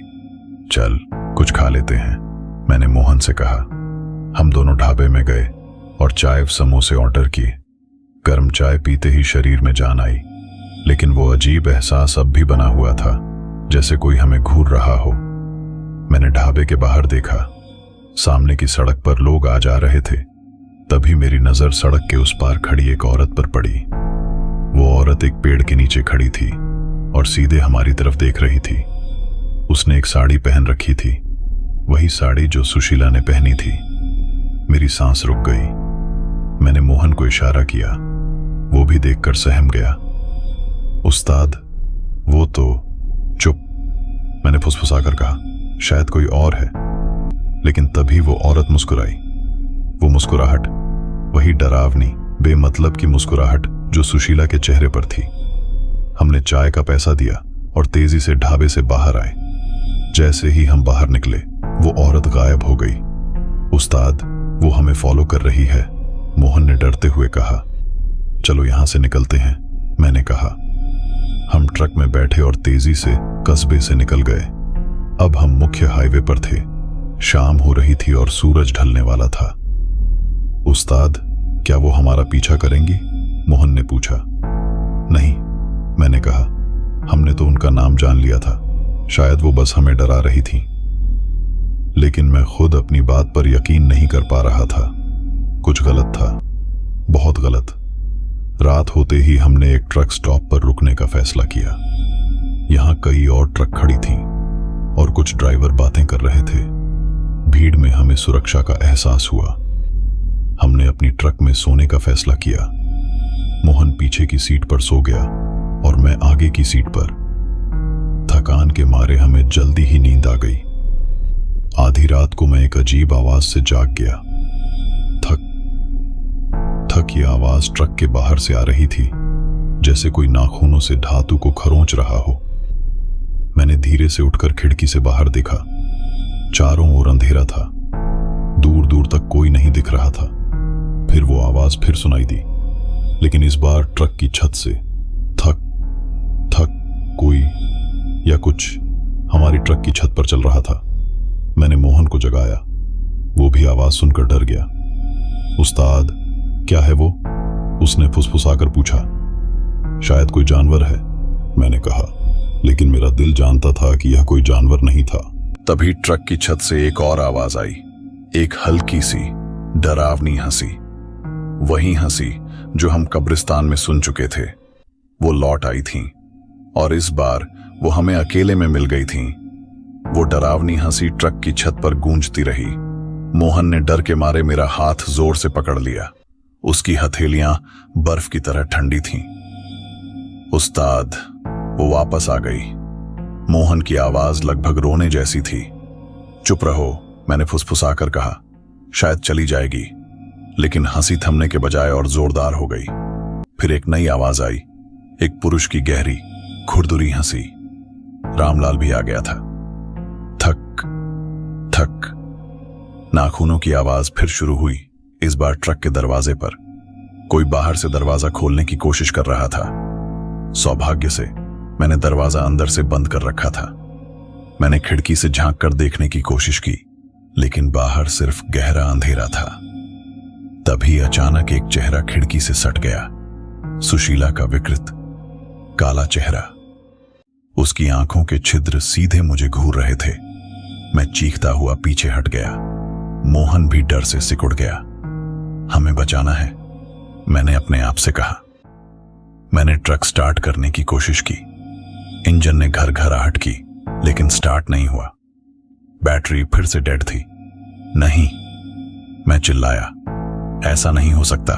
चल कुछ खा लेते हैं, मैंने मोहन से कहा। हम दोनों ढाबे में गए और चाय समोसे ऑर्डर किए। गर्म चाय पीते ही शरीर में जान आई, लेकिन वो अजीब एहसास अब भी बना हुआ था, जैसे कोई हमें घूर रहा हो। मैंने ढाबे के बाहर देखा, सामने की सड़क पर लोग आ जा रहे थे। तभी मेरी नजर सड़क के उस पार खड़ी एक औरत पर पड़ी। वो औरत एक पेड़ के नीचे खड़ी थी और सीधे हमारी तरफ देख रही थी। उसने एक साड़ी पहन रखी थी, वही साड़ी जो सुशीला ने पहनी थी। मेरी सांस रुक गई। मैंने मोहन को इशारा किया, वो भी देखकर सहम गया। उस्ताद, वो तो। चुप, मैंने फुसफुसाकर कहा, शायद कोई और है। लेकिन तभी वो औरत मुस्कुराई। वो मुस्कुराहट, वही डरावनी बेमतलब की मुस्कुराहट जो सुशीला के चेहरे पर थी। हमने चाय का पैसा दिया और तेजी से ढाबे से बाहर आए। जैसे ही हम बाहर निकले, वो औरत गायब हो गई। उस्ताद, वो हमें फॉलो कर रही है, मोहन ने डरते हुए कहा। चलो यहां से निकलते हैं, मैंने कहा। हम ट्रक में बैठे और तेजी से कस्बे से निकल गए। अब हम मुख्य हाईवे पर थे। शाम हो रही थी और सूरज ढलने वाला था। उस्ताद, क्या वो हमारा पीछा करेंगी? मोहन ने पूछा। नहीं, मैंने कहा। हमने तो उनका नाम जान लिया था, शायद वो बस हमें डरा रही थी। लेकिन मैं खुद अपनी बात पर यकीन नहीं कर पा रहा था। कुछ गलत था, बहुत गलत। रात होते ही हमने एक ट्रक स्टॉप पर रुकने का फैसला किया। यहां कई और ट्रक खड़ी थीं और कुछ ड्राइवर बातें कर रहे थे। भीड़ में हमें सुरक्षा का एहसास हुआ। हमने अपनी ट्रक में सोने का फैसला किया। मोहन पीछे की सीट पर सो गया और मैं आगे की सीट पर। थकान के मारे हमें जल्दी ही नींद आ गई। आधी रात को मैं एक अजीब आवाज से जाग गया। थक थक ये आवाज ट्रक के बाहर से आ रही थी, जैसे कोई नाखूनों से धातु को खरोंच रहा हो। मैंने धीरे से उठकर खिड़की से बाहर देखा। चारों ओर अंधेरा था, दूर दूर तक कोई नहीं दिख रहा था। फिर वो आवाज फिर सुनाई दी, लेकिन इस बार ट्रक की छत से। थक थक कोई या कुछ हमारी ट्रक की छत पर चल रहा था। मैंने मोहन को जगाया, वो भी आवाज सुनकर डर गया। उस्ताद, क्या है वो? उसने फुसफुसाकर पूछा। शायद कोई जानवर है, मैंने कहा, लेकिन मेरा दिल जानता था कि यह कोई जानवर नहीं था। तभी ट्रक की छत से एक और आवाज आई, एक हल्की सी डरावनी हंसी। वही हंसी जो हम कब्रिस्तान में सुन चुके थे, वो लौट आई थी और इस बार वो हमें अकेले में मिल गई थी। वो डरावनी हंसी ट्रक की छत पर गूंजती रही। मोहन ने डर के मारे मेरा हाथ जोर से पकड़ लिया। उसकी हथेलियां बर्फ की तरह ठंडी थीं। उस्ताद, वो वापस आ गई। मोहन की आवाज लगभग रोने जैसी थी। चुप रहो, मैंने फुसफुसाकर कहा, शायद चली जाएगी। लेकिन हंसी थमने के बजाय और जोरदार हो गई। फिर एक नई आवाज आई, एक पुरुष की गहरी खुरदुरी हंसी। रामलाल भी आ गया था। थक थक, नाखूनों की आवाज फिर शुरू हुई, इस बार ट्रक के दरवाजे पर। कोई बाहर से दरवाजा खोलने की कोशिश कर रहा था। सौभाग्य से मैंने दरवाजा अंदर से बंद कर रखा था। मैंने खिड़की से झांक कर देखने की कोशिश की, लेकिन बाहर सिर्फ गहरा अंधेरा था। तभी अचानक एक चेहरा खिड़की से सट गया। सुशीला का विकृत काला चेहरा। उसकी आंखों के छिद्र सीधे मुझे घूर रहे थे। मैं चीखता हुआ पीछे हट गया। मोहन भी डर से सिकुड़ गया। हमें बचाना है, मैंने अपने आप से कहा। मैंने ट्रक स्टार्ट करने की कोशिश की। इंजन ने घरघराहट की, लेकिन स्टार्ट नहीं हुआ। बैटरी फिर से डेड थी। नहीं, मैं चिल्लाया, ऐसा नहीं हो सकता।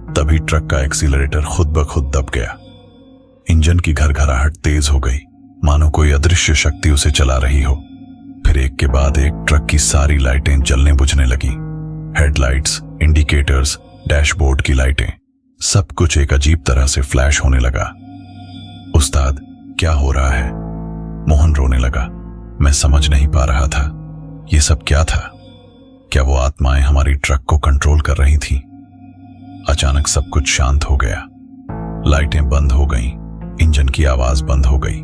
तभी ट्रक का एक्सीलरेटर खुद ब खुद दब गया। इंजन की घरघराहट तेज हो गई, मानो कोई अदृश्य शक्ति उसे चला रही हो। फिर एक के बाद एक ट्रक की सारी लाइटें जलने बुझने लगी। हेडलाइट्स, इंडिकेटर्स, डैशबोर्ड की लाइटें, सब कुछ एक अजीब तरह से फ्लैश होने लगा। उस्ताद, क्या हो रहा है? मोहन रोने लगा। मैं समझ नहीं पा रहा था, ये सब क्या था? क्या वो आत्माएं हमारी ट्रक को कंट्रोल कर रही थीं? अचानक सब कुछ शांत हो गया। लाइटें बंद हो गईं, इंजन की आवाज बंद हो गई,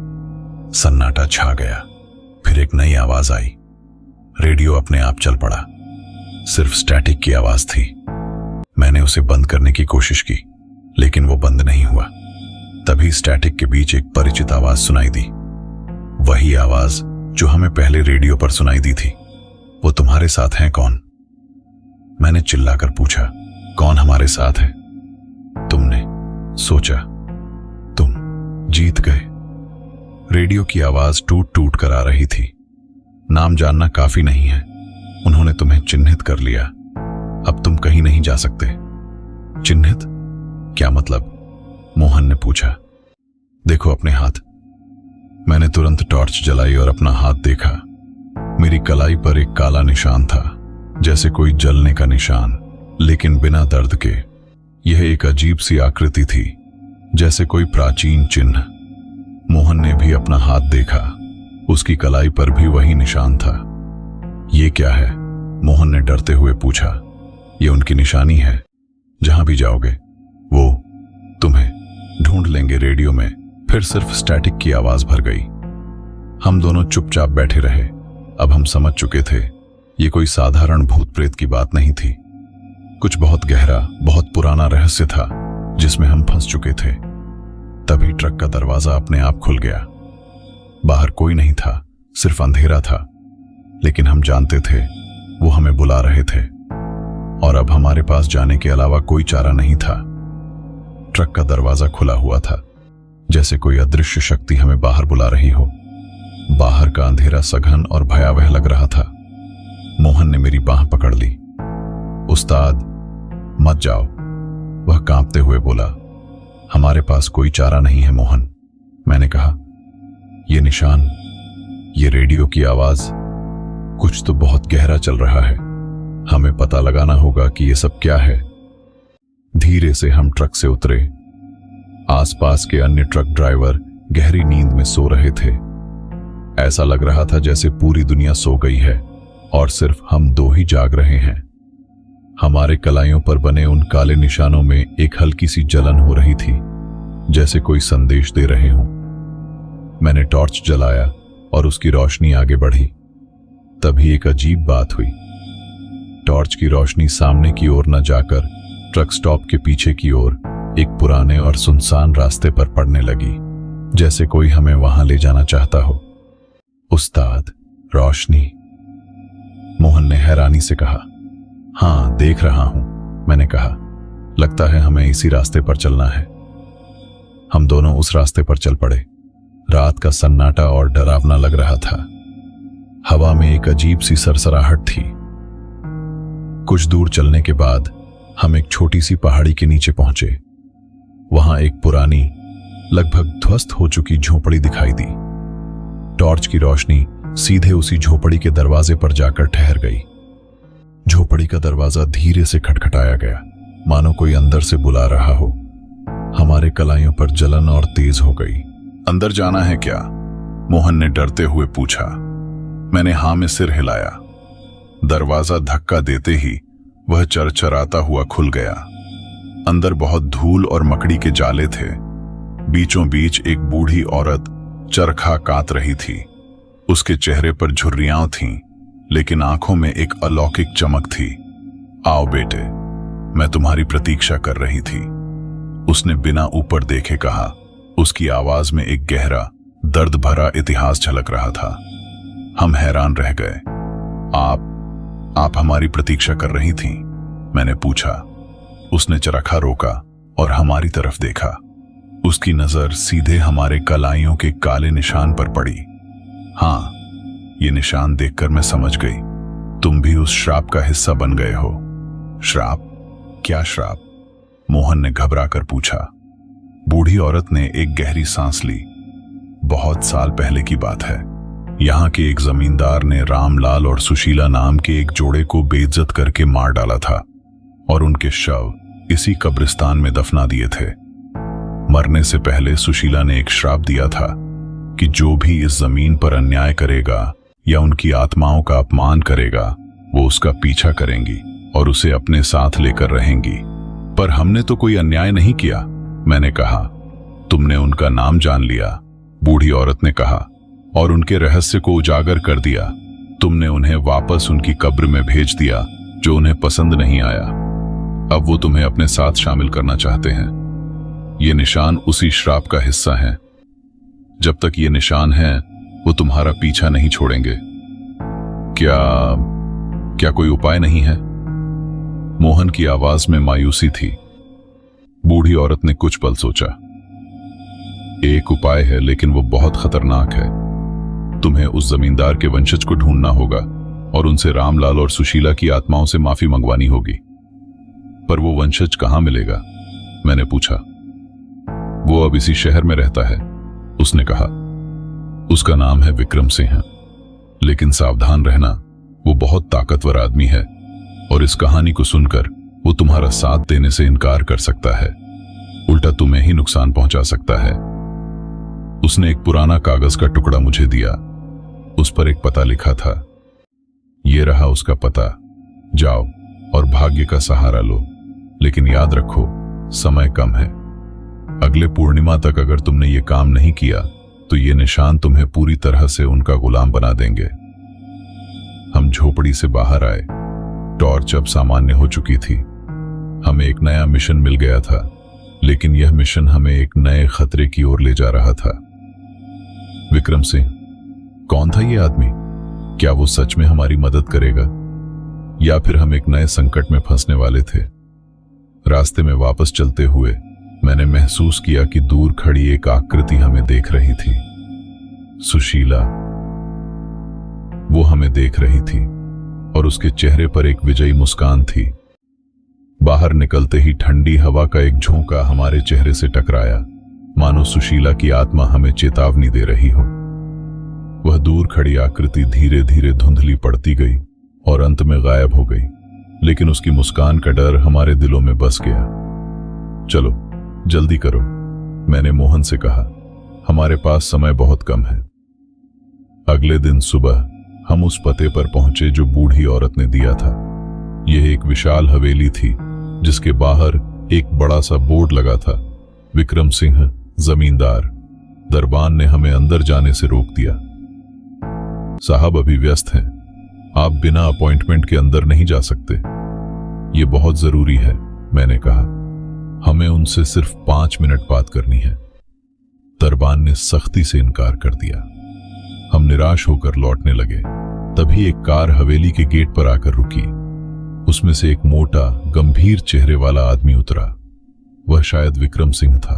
सन्नाटा छा गया। फिर एक नई आवाज आई। रेडियो अपने आप चल पड़ा। सिर्फ स्टैटिक की आवाज थी। मैंने उसे बंद करने की कोशिश की, लेकिन वो बंद नहीं हुआ। तभी स्टैटिक के बीच एक परिचित आवाज सुनाई दी, वही आवाज जो हमें पहले रेडियो पर सुनाई दी थी। वो तुम्हारे साथ हैं कौन? मैंने चिल्लाकर पूछा। कौन हमारे साथ है? तुमने सोचा तुम जीत गए। रेडियो की आवाज टूट टूट कर आ रही थी। नाम जानना काफी नहीं है, उन्होंने तुम्हें चिन्हित कर लिया। अब तुम कहीं नहीं जा सकते। चिन्हित? क्या मतलब? मोहन ने पूछा। देखो अपने हाथ। मैंने तुरंत टॉर्च जलाई और अपना हाथ देखा। मेरी कलाई पर एक काला निशान था, जैसे कोई जलने का निशान, लेकिन बिना दर्द के। यह एक अजीब सी आकृति थी, जैसे कोई प्राचीन चिन्ह। मोहन ने भी अपना हाथ देखा, उसकी कलाई पर भी वही निशान था। ये क्या है? मोहन ने डरते हुए पूछा। ये उनकी निशानी है। जहां भी जाओगे वो तुम्हें ढूंढ लेंगे। रेडियो में फिर सिर्फ स्टैटिक की आवाज भर गई। हम दोनों चुपचाप बैठे रहे। अब हम समझ चुके थे, ये कोई साधारण भूत प्रेत की बात नहीं थी। कुछ बहुत गहरा, बहुत पुराना रहस्य था, जिसमें हम फंस चुके थे। तभी ट्रक का दरवाजा अपने आप खुल गया। बाहर कोई नहीं था, सिर्फ अंधेरा था, लेकिन हम जानते थे वो हमें बुला रहे थे, और अब हमारे पास जाने के अलावा कोई चारा नहीं था। ट्रक का दरवाजा खुला हुआ था, जैसे कोई अदृश्य शक्ति हमें बाहर बुला रही हो। बाहर का अंधेरा सघन और भयावह लग रहा था। मोहन ने मेरी बांह पकड़ ली। उस्ताद, मत जाओ, वह कांपते हुए बोला। हमारे पास कोई चारा नहीं है मोहन, मैंने कहा। ये निशान, ये रेडियो की आवाज, कुछ तो बहुत गहरा चल रहा है। हमें पता लगाना होगा कि ये सब क्या है। धीरे से हम ट्रक से उतरे। आसपास के अन्य ट्रक ड्राइवर गहरी नींद में सो रहे थे। ऐसा लग रहा था जैसे पूरी दुनिया सो गई है और सिर्फ हम दो ही जाग रहे हैं। हमारे कलाइयों पर बने उन काले निशानों में एक हल्की सी जलन हो रही थी, जैसे कोई संदेश दे रहे हों। मैंने टॉर्च जलाया और उसकी रोशनी आगे बढ़ी। तभी एक अजीब बात हुई। टॉर्च की रोशनी सामने की ओर न जाकर ट्रक स्टॉप के पीछे की ओर एक पुराने और सुनसान रास्ते पर पड़ने लगी, जैसे कोई हमें वहां ले जाना चाहता हो। उस्ताद, रोशनी, मोहन ने हैरानी से कहा। हां, देख रहा हूं, मैंने कहा। लगता है हमें इसी रास्ते पर चलना है। हम दोनों उस रास्ते पर चल पड़े। रात का सन्नाटा और डरावना लग रहा था। हवा में एक अजीब सी सरसराहट थी। कुछ दूर चलने के बाद हम एक छोटी सी पहाड़ी के नीचे पहुंचे। वहां एक पुरानी, लगभग ध्वस्त हो चुकी झोपड़ी दिखाई दी। टॉर्च की रोशनी सीधे उसी झोपड़ी के दरवाजे पर जाकर ठहर गई। झोपड़ी का दरवाजा धीरे से खटखटाया गया, मानो कोई अंदर से बुला रहा हो। हमारे कलाइयों पर जलन और तेज हो गई। अंदर जाना है क्या? मोहन ने डरते हुए पूछा। मैंने हां में सिर हिलाया। दरवाजा धक्का देते ही वह चरचराता हुआ खुल गया। अंदर बहुत धूल और मकड़ी के जाले थे। बीचों बीच एक बूढ़ी औरत चरखा कात रही थी। उसके चेहरे पर झुर्रियां थीं, लेकिन आंखों में एक अलौकिक चमक थी। आओ बेटे, मैं तुम्हारी प्रतीक्षा कर रही थी, उसने बिना ऊपर देखे कहा। उसकी आवाज में एक गहरा, दर्द भरा इतिहास झलक रहा था। हम हैरान रह गए। आप हमारी प्रतीक्षा कर रही थीं? मैंने पूछा। उसने चरखा रोका और हमारी तरफ देखा। उसकी नजर सीधे हमारे कलाइयों के काले निशान पर पड़ी। हां, ये निशान देखकर मैं समझ गई, तुम भी उस श्राप का हिस्सा बन गए हो। श्राप? क्या श्राप? मोहन ने घबराकर पूछा। बूढ़ी औरत ने एक गहरी सांस ली। बहुत साल पहले की बात है। यहाँ के एक जमींदार ने रामलाल और सुशीला नाम के एक जोड़े को बेइज्जत करके मार डाला था और उनके शव इसी कब्रिस्तान में दफना दिए थे। मरने से पहले सुशीला ने एक श्राप दिया था कि जो भी इस जमीन पर अन्याय करेगा या उनकी आत्माओं का अपमान करेगा वो उसका पीछा करेंगी और उसे अपने साथ लेकर रहेंगी। पर हमने तो कोई अन्याय नहीं किया, मैंने कहा। तुमने उनका नाम जान लिया, बूढ़ी औरत ने कहा, और उनके रहस्य को उजागर कर दिया। तुमने उन्हें वापस उनकी कब्र में भेज दिया जो उन्हें पसंद नहीं आया। अब वो तुम्हें अपने साथ शामिल करना चाहते हैं। ये निशान उसी श्राप का हिस्सा हैं। जब तक ये निशान है वो तुम्हारा पीछा नहीं छोड़ेंगे। क्या कोई उपाय नहीं है? मोहन की आवाज में मायूसी थी। बूढ़ी औरत ने कुछ पल सोचा। एक उपाय है, लेकिन वो बहुत खतरनाक है। तुम्हें उस जमींदार के वंशज को ढूंढना होगा और उनसे रामलाल और सुशीला की आत्माओं से माफी मंगवानी होगी। पर वो वंशज कहां मिलेगा? मैंने पूछा। वो अब इसी शहर में रहता है, उसने कहा। उसका नाम है विक्रम सिंह, लेकिन सावधान रहना, वो बहुत ताकतवर आदमी है और इस कहानी को सुनकर वो तुम्हारा साथ देने से इनकार कर सकता है, उल्टा तुम्हें ही नुकसान पहुंचा सकता है। उसने एक पुराना कागज का टुकड़ा मुझे दिया। उस पर एक पता लिखा था। ये रहा उसका पता। जाओ और भाग्य का सहारा लो, लेकिन याद रखो समय कम है। अगले पूर्णिमा तक अगर तुमने ये काम नहीं किया तो ये निशान तुम्हें पूरी तरह से उनका गुलाम बना देंगे। हम झोपड़ी से बाहर आए। टॉर्च अब सामान्य हो चुकी थी। हमें एक नया मिशन मिल गया था, लेकिन यह मिशन हमें एक नए खतरे की ओर ले जा रहा था। विक्रम सिंह, कौन था ये आदमी? क्या वो सच में हमारी मदद करेगा या फिर हम एक नए संकट में फंसने वाले थे? रास्ते में वापस चलते हुए मैंने महसूस किया कि दूर खड़ी एक आकृति हमें देख रही थी। सुशीला। वो हमें देख रही थी और उसके चेहरे पर एक विजयी मुस्कान थी। बाहर निकलते ही ठंडी हवा का एक झोंका हमारे चेहरे से टकराया, मानो सुशीला की आत्मा हमें चेतावनी दे रही हो। वह दूर खड़ी आकृति धीरे धीरे धुंधली पड़ती गई और अंत में गायब हो गई, लेकिन उसकी मुस्कान का डर हमारे दिलों में बस गया। चलो जल्दी करो, मैंने मोहन से कहा। हमारे पास समय बहुत कम है। अगले दिन सुबह हम उस पते पर पहुंचे जो बूढ़ी औरत ने दिया था। यह एक विशाल हवेली थी जिसके बाहर एक बड़ा सा बोर्ड लगा था, विक्रम सिंह जमींदार। दरबान ने हमें अंदर जाने से रोक दिया। साहब अभी व्यस्त हैं, आप बिना अपॉइंटमेंट के अंदर नहीं जा सकते। ये बहुत जरूरी है, मैंने कहा। हमें उनसे सिर्फ 5 मिनट बात करनी है। दरबान ने सख्ती से इनकार कर दिया। हम निराश होकर लौटने लगे। तभी एक कार हवेली के गेट पर आकर रुकी। उसमें से एक मोटा गंभीर चेहरे वाला आदमी उतरा। वह शायद विक्रम सिंह था।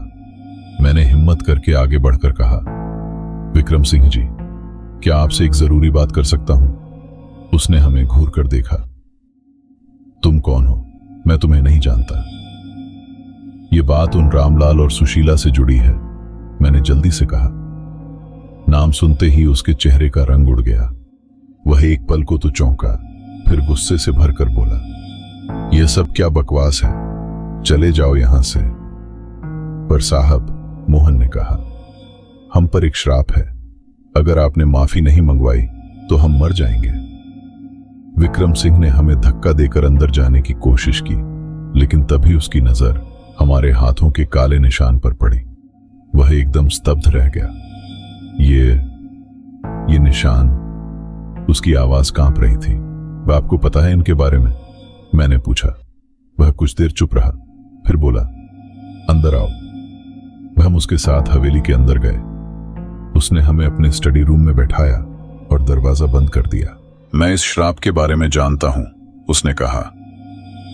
मैंने हिम्मत करके आगे बढ़कर कहा, विक्रम सिंह जी, क्या आपसे एक जरूरी बात कर सकता हूं? उसने हमें घूर कर देखा। तुम कौन हो? मैं तुम्हें नहीं जानता। ये बात उन रामलाल और सुशीला से जुड़ी है, मैंने जल्दी से कहा। नाम सुनते ही उसके चेहरे का रंग उड़ गया। वह एक पल को तो चौंका, फिर गुस्से से भरकर बोला, यह सब क्या बकवास है, चले जाओ यहां से। पर साहब, मोहन ने कहा, हम पर एक श्राप है। अगर आपने माफी नहीं मंगवाई तो हम मर जाएंगे। विक्रम सिंह ने हमें धक्का देकर अंदर जाने की कोशिश की, लेकिन तभी उसकी नजर हमारे हाथों के काले निशान पर पड़ी। वह एकदम स्तब्ध रह गया। ये निशान। उसकी आवाज कांप रही थी। वह आपको पता है इनके बारे में? मैंने पूछा। वह कुछ देर चुप रहा, फिर बोला, अंदर आओ। हम उसके साथ हवेली के अंदर गए। उसने हमें अपने स्टडी रूम में बैठाया और दरवाजा बंद कर दिया। मैं इस श्राप के बारे में जानता हूं, उसने कहा।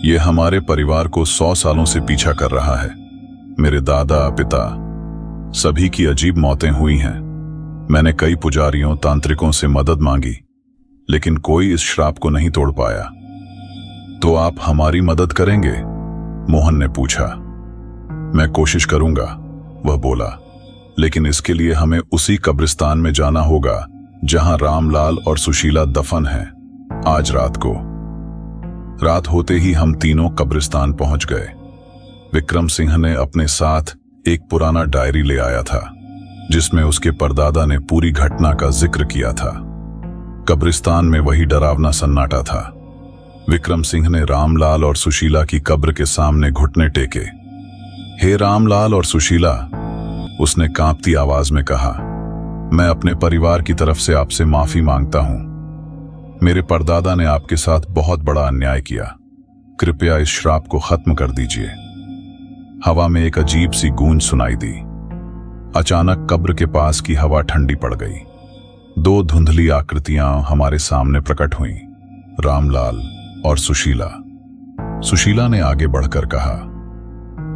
यह हमारे परिवार को 100 सालों से पीछा कर रहा है। मेरे दादा, पिता, सभी की अजीब मौतें हुई हैं। मैंने कई पुजारियों, तांत्रिकों से मदद मांगी, लेकिन कोई इस श्राप को नहीं तोड़ पाया। तो आप हमारी मदद करेंगे? मोहन ने पूछा। मैं कोशिश करूंगा, वह बोला, लेकिन इसके लिए हमें उसी कब्रिस्तान में जाना होगा जहां रामलाल और सुशीला दफन हैं। आज रात को। रात होते ही हम तीनों कब्रिस्तान पहुंच गए। विक्रम सिंह ने अपने साथ एक पुराना डायरी ले आया था जिसमें उसके परदादा ने पूरी घटना का जिक्र किया था। कब्रिस्तान में वही डरावना सन्नाटा था। विक्रम सिंह ने रामलाल और सुशीला की कब्र के सामने घुटने टेके। हे रामलाल और सुशीला, उसने कांपती आवाज में कहा, मैं अपने परिवार की तरफ से आपसे माफी मांगता हूं। मेरे परदादा ने आपके साथ बहुत बड़ा अन्याय किया। कृपया इस श्राप को खत्म कर दीजिए। हवा में एक अजीब सी गूंज सुनाई दी। अचानक कब्र के पास की हवा ठंडी पड़ गई। दो धुंधली आकृतियां हमारे सामने प्रकट हुईं, रामलाल और सुशीला। सुशीला ने आगे बढ़कर कहा,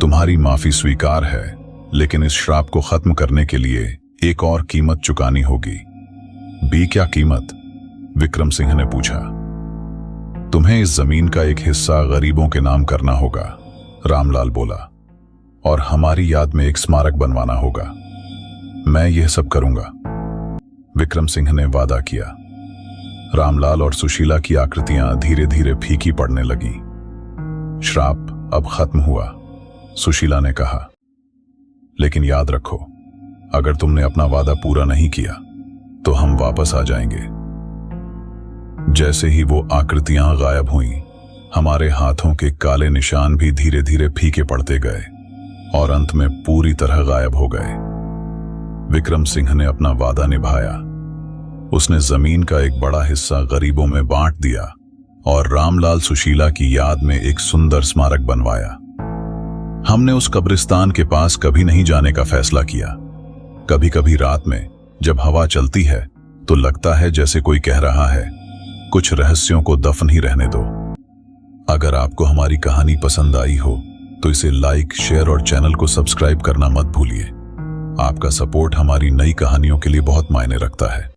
तुम्हारी माफी स्वीकार है, लेकिन इस श्राप को खत्म करने के लिए एक और कीमत चुकानी होगी। बी क्या कीमत? विक्रम सिंह ने पूछा। तुम्हें इस जमीन का एक हिस्सा गरीबों के नाम करना होगा, रामलाल बोला, और हमारी याद में एक स्मारक बनवाना होगा। मैं यह सब करूंगा, विक्रम सिंह ने वादा किया। रामलाल और सुशीला की आकृतियां धीरे धीरे फीकी पड़ने लगीं। श्राप अब खत्म हुआ, सुशीला ने कहा, लेकिन याद रखो, अगर तुमने अपना वादा पूरा नहीं किया तो हम वापस आ जाएंगे। जैसे ही वो आकृतियां गायब हुईं, हमारे हाथों के काले निशान भी धीरे धीरे फीके पड़ते गए और अंत में पूरी तरह गायब हो गए। विक्रम सिंह ने अपना वादा निभाया। उसने जमीन का एक बड़ा हिस्सा गरीबों में बांट दिया और रामलाल सुशीला की याद में एक सुंदर स्मारक बनवाया। हमने उस कब्रिस्तान के पास कभी नहीं जाने का फैसला किया। कभी कभी रात में जब हवा चलती है तो लगता है जैसे कोई कह रहा है, कुछ रहस्यों को दफन ही रहने दो। अगर आपको हमारी कहानी पसंद आई हो तो इसे लाइक, शेयर और चैनल को सब्सक्राइब करना मत भूलिए। आपका सपोर्ट हमारी नई कहानियों के लिए बहुत मायने रखता है।